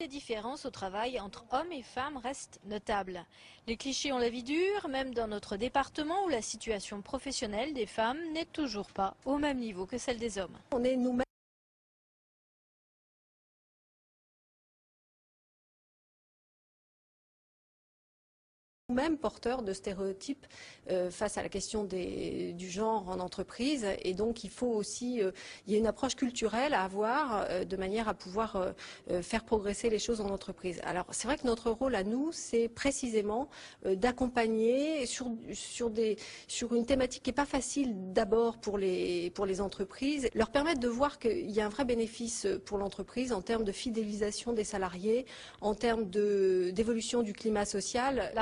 Les différences au travail entre hommes et femmes restent notables. Les clichés ont la vie dure, même dans notre département où la situation professionnelle des femmes n'est toujours pas au même niveau que celle des hommes. On est nous-mêmes porteurs de stéréotypes face à la question du genre en entreprise, et donc il faut aussi, il y a une approche culturelle à avoir de manière à pouvoir faire progresser les choses en entreprise. Alors c'est vrai que notre rôle à nous, c'est précisément d'accompagner sur une thématique qui n'est pas facile d'abord pour les entreprises, leur permettre de voir qu'il y a un vrai bénéfice pour l'entreprise en termes de fidélisation des salariés, en termes d'évolution du climat social.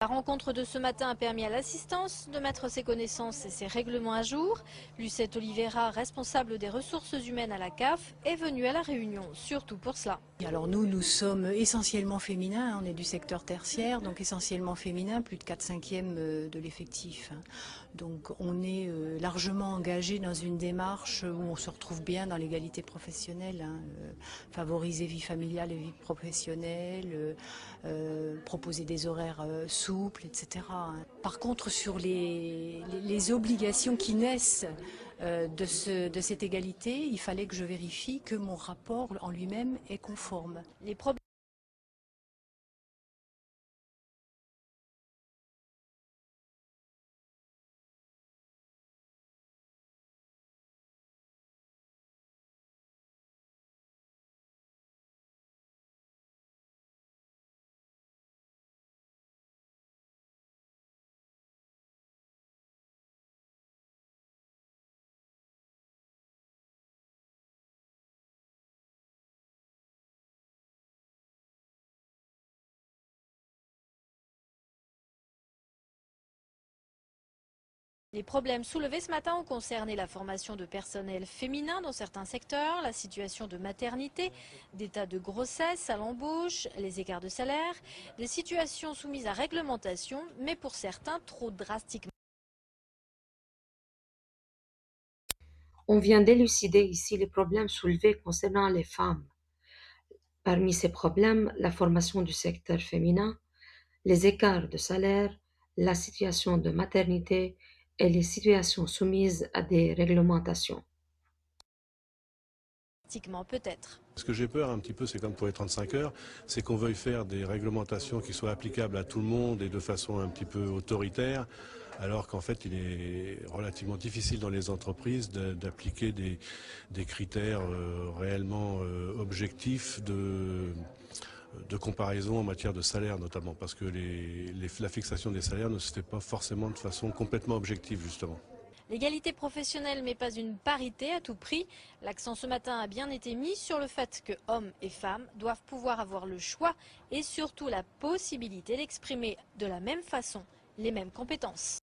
La rencontre de ce matin a permis à l'assistance de mettre ses connaissances et ses règlements à jour. Lucette Oliveira, responsable des ressources humaines à la CAF, est venue à la réunion, surtout pour cela. Alors nous sommes essentiellement féminins, on est du secteur tertiaire, donc essentiellement féminins, plus de 4/5 de l'effectif. Donc on est largement engagé dans une démarche où on se retrouve bien dans l'égalité professionnelle, favoriser vie familiale et vie professionnelle, proposer des horaires souples, etc. Par contre, sur les obligations qui naissent de cette égalité, il fallait que je vérifie que mon rapport en lui-même est conforme. Les problèmes soulevés ce matin ont concerné la formation de personnel féminin dans certains secteurs, la situation de maternité, d'état de grossesse à l'embauche, les écarts de salaire, des situations soumises à réglementation, mais pour certains trop drastiquement. On vient d'élucider ici les problèmes soulevés concernant les femmes. Parmi ces problèmes, la formation du secteur féminin, les écarts de salaire, la situation de maternité et les situations soumises à des réglementations. Peut-être. Ce que j'ai peur un petit peu, c'est comme pour les 35 heures, c'est qu'on veuille faire des réglementations qui soient applicables à tout le monde et de façon un petit peu autoritaire, alors qu'en fait il est relativement difficile dans les entreprises d'appliquer des critères réellement objectifs de comparaison en matière de salaire notamment, parce que la fixation des salaires ne se fait pas forcément de façon complètement objective justement. L'égalité professionnelle, mais pas une parité à tout prix. L'accent ce matin a bien été mis sur le fait que hommes et femmes doivent pouvoir avoir le choix et surtout la possibilité d'exprimer de la même façon les mêmes compétences.